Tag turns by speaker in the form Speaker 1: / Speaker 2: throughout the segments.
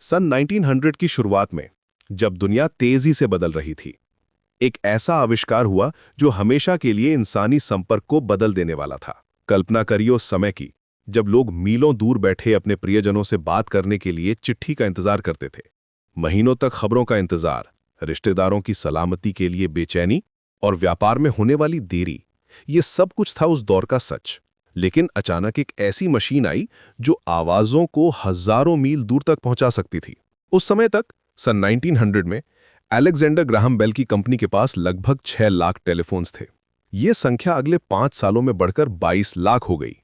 Speaker 1: सन 1900 की शुरुआत में जब दुनिया तेजी से बदल रही थी, एक ऐसा आविष्कार हुआ जो हमेशा के लिए इंसानी संपर्क को बदल देने वाला था। कल्पना करिए उस समय की, जब लोग मीलों दूर बैठे अपने प्रियजनों से बात करने के लिए चिट्ठी का इंतजार करते थे। महीनों तक खबरों का इंतजार, रिश्तेदारों की सलामती के लिए बेचैनी और व्यापार में होने वाली देरी, ये सब कुछ था उस दौर का सच। लेकिन अचानक एक ऐसी मशीन आई जो आवाजों को हजारों मील दूर तक पहुंचा सकती थी। उस समय तक सन 1900 में अलेक्जेंडर ग्राहम बेल की कंपनी के पास लगभग 6 लाख टेलीफोन्स थे। ये संख्या अगले 5 सालों में बढ़कर 22 लाख हो गई।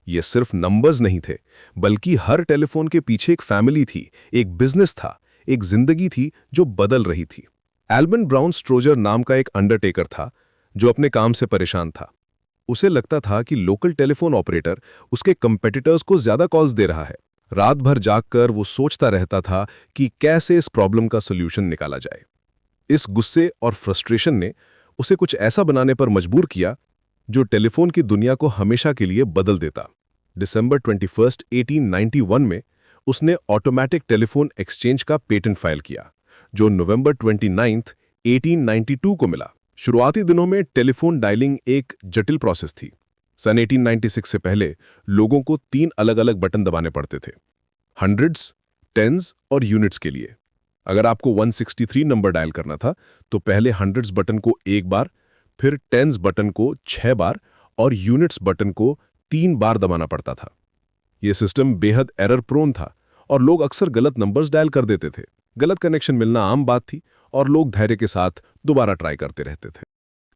Speaker 1: ये सिर्फ नंबर्स नहीं थे, बल्कि हर टेलीफोन के पीछे एक फैमिली थी, एक बिजनेस था, एक जिंदगी थी जो बदल रही थी। एल्बन ब्राउन स्ट्रोजर नाम का एक अंडरटेकर था जो अपने काम से परेशान था। उसे लगता था कि लोकल टेलीफोन ऑपरेटर उसके कंपेटिटर्स को ज्यादा कॉल्स दे रहा है। रात भर जागकर वो सोचता रहता था कि कैसे इस प्रॉब्लम का सोल्यूशन निकाला जाए। इस गुस्से और फ्रस्ट्रेशन ने उसे कुछ ऐसा बनाने पर मजबूर किया जो टेलीफोन की दुनिया को हमेशा के लिए बदल देता। दिसंबर 21, 1891 में उसने ऑटोमेटिक टेलीफोन एक्सचेंज का पेटेंट फाइल किया, जो नवंबर 29, 1892 को मिला। शुरुआती दिनों में टेलीफोन डायलिंग एक जटिल प्रोसेस थी। सन 1896 से पहले लोगों को 3 अलग-अलग बटन दबाने पड़ते थे, हंड्रेड्स, टेंस और यूनिट्स के लिए। अगर आपको 163 नंबर डायल करना था तो पहले हंड्रेड्स बटन को 1 बार, फिर टेंस बटन को 6 बार और यूनिट्स बटन को 3 बार दबाना पड़ता था। यह सिस्टम बेहद एरर प्रोन था और लोग अक्सर गलत नंबर्स डायल कर देते थे। गलत कनेक्शन मिलना आम बात थी और लोग धैर्य के साथ दोबारा ट्राई करते रहते थे।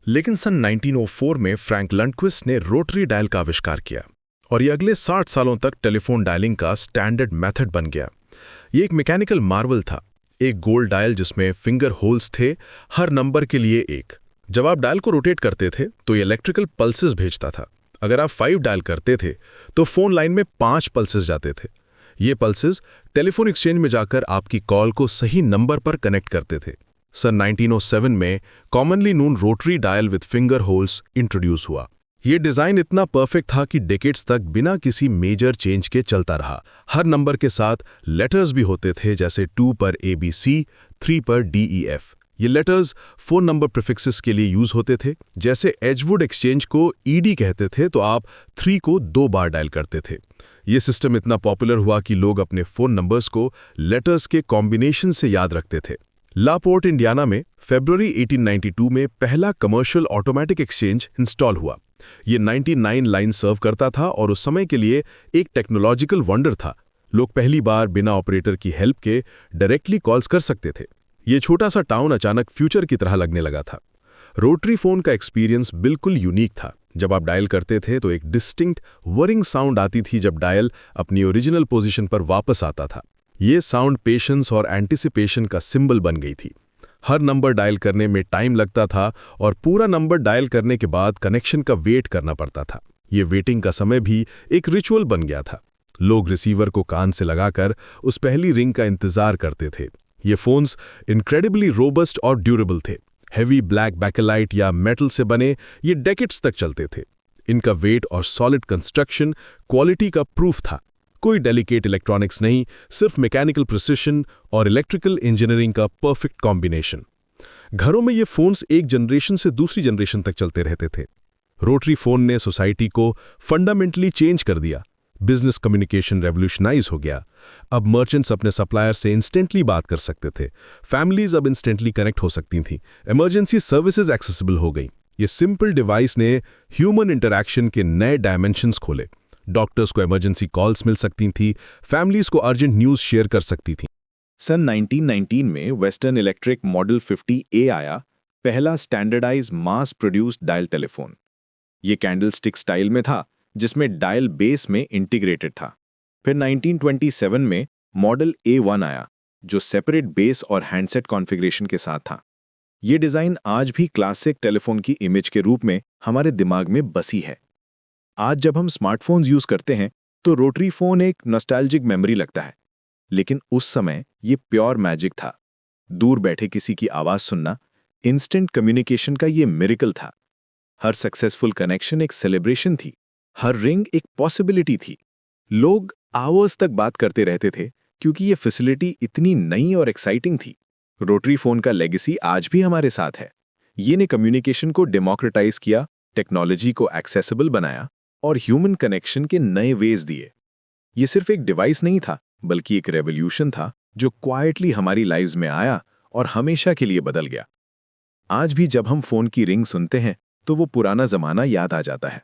Speaker 2: लेकिन सन 1904 में फ्रैंक लंडक्विस्ट ने रोटरी डायल का आविष्कार किया और ये अगले 60 सालों तक टेलीफोन डायलिंग का स्टैंडर्ड मेथड बन गया। ये एक मैकेनिकल मार्वल था, एक गोल डायल जिसमें फिंगर होल्स थे, हर नंबर के लिए एक। जब आप डायल को रोटेट करते थे तो ये इलेक्ट्रिकल पल्सेस भेजता था। अगर आप 5 डायल करते थे तो फोन लाइन में 5 पल्सेस जाते थे। ये पल्सेस टेलीफोन एक्सचेंज में जाकर आपकी कॉल को सही नंबर पर कनेक्ट करते थे। सन 1907 में commonly known rotary dial with finger holes introduce हुआ। ये डिजाइन इतना परफेक्ट था कि डेकेड्स तक बिना किसी मेजर चेंज के चलता रहा। हर नंबर के साथ लेटर्स भी होते थे, जैसे 2 पर ABC, 3 पर DEF। ये लेटर्स फोन नंबर प्रीफिक्सेस के लिए यूज होते थे। जैसे एजवुड एक्सचेंज को ED कहते थे तो आप 3 को 2 बार डायल करते थे। ये सिस्टम इतना पॉपुलर हुआ कि लोग अपने फोन नंबर्स को लेटर्स के कॉम्बिनेशन से याद रखते थे। लापोर्ट, इंडियाना में फरवरी 1892 में पहला कमर्शियल ऑटोमेटिक एक्सचेंज इंस्टॉल हुआ। ये 99 लाइन सर्व करता था और उस समय के लिए एक टेक्नोलॉजिकल वंडर था। लोग पहली बार बिना ऑपरेटर की हेल्प के डायरेक्टली कॉल्स कर सकते थे। ये छोटा सा टाउन अचानक फ्यूचर की तरह लगने लगा था। रोटरी फोन का एक्सपीरियंस बिल्कुल यूनिक था। जब आप डायल करते थे तो एक डिस्टिंक्ट वरिंग साउंड आती थी जब डायल अपनी ओरिजिनल पोजीशन पर वापस आता था। ये साउंड पेशेंस और एंटिसिपेशन का सिंबल बन गई थी। हर नंबर डायल करने में टाइम लगता था और पूरा नंबर डायल करने के बाद कनेक्शन का वेट करना पड़ता था। ये वेटिंग का समय भी एक रिचुअल बन गया था। लोग रिसीवर को कान से लगाकर उस पहली रिंग का इंतजार करते थे। ये फोन्स इनक्रेडिबली रोबस्ट और ड्यूरेबल थे। हेवी ब्लैक बैकेलाइट या मेटल से बने, ये डेकेड्स तक चलते थे। इनका वेट और सॉलिड कंस्ट्रक्शन क्वालिटी का प्रूफ था। कोई डेलिकेट इलेक्ट्रॉनिक्स नहीं, सिर्फ मैकेनिकल प्रिसिशन और इलेक्ट्रिकल इंजीनियरिंग का परफेक्ट कॉम्बिनेशन। घरों में ये फोन्स एक जनरेशन से दूसरी जनरेशन तक चलते रहते थे। रोटरी फोन ने सोसाइटी को फंडामेंटली चेंज कर दिया। बिजनेस कम्युनिकेशन रेवोल्यूशनाइज हो गया। अब मर्चेंट्स अपने सप्लायर से इंस्टेंटली बात कर सकते थे। फैमिलीज अब इंस्टेंटली कनेक्ट हो सकती थीं। इमरजेंसी सर्विसेज एक्सेसिबल हो गई। ये सिंपल डिवाइस ने ह्यूमन इंटरैक्शन के नए डायमेंशंस खोले। डॉक्टर्स को इमरजेंसी कॉल्स मिल सकती थी, फैमिलीज को अर्जेंट न्यूज शेयर कर सकती थी।
Speaker 3: सन 1919 में वेस्टर्न इलेक्ट्रिक मॉडल 50A आया, पहला standardise mass produced dial telephone. ये कैंडलस्टिक स्टाइल में था, जिसमें डायल बेस में इंटीग्रेटेड था। फिर 1927 में मॉडल A1 आया, जो सेपरेट बेस और हैंडसेट कॉन्फ़िगरेशन के साथ था। ये डिज़ाइन आज भी क्लासिक टेलीफोन की इमेज के रूप में हमारे दिमाग में बसी है। आज जब हम स्मार्टफोन्स यूज करते हैं तो रोटरी फोन एक नॉस्टैल्जिक मेमोरी लगता है, लेकिन उस समय ये प्योर मैजिक था। दूर बैठे किसी की आवाज सुनना, इंस्टेंट कम्युनिकेशन का ये मिरेकल था। हर सक्सेसफुल कनेक्शन एक सेलिब्रेशन थी, हर रिंग एक पॉसिबिलिटी थी। लोग आवर्स तक बात करते रहते थे, क्योंकि ये फैसिलिटी इतनी नई और एक्साइटिंग थी। रोटरी फोन का लेगेसी आज भी हमारे साथ है। ये ने कम्युनिकेशन को डेमोक्रेटाइज किया, टेक्नोलॉजी को एक्सेसिबल बनाया और ह्यूमन कनेक्शन के नए वेज दिए। ये सिर्फ एक डिवाइस नहीं था, बल्कि एक रेवोल्यूशन था जो क्वाइटली हमारी लाइव्स में आया और हमेशा के लिए बदल गया। आज भी जब हम फोन की रिंग सुनते हैं तो वो पुराना जमाना याद आ जाता है।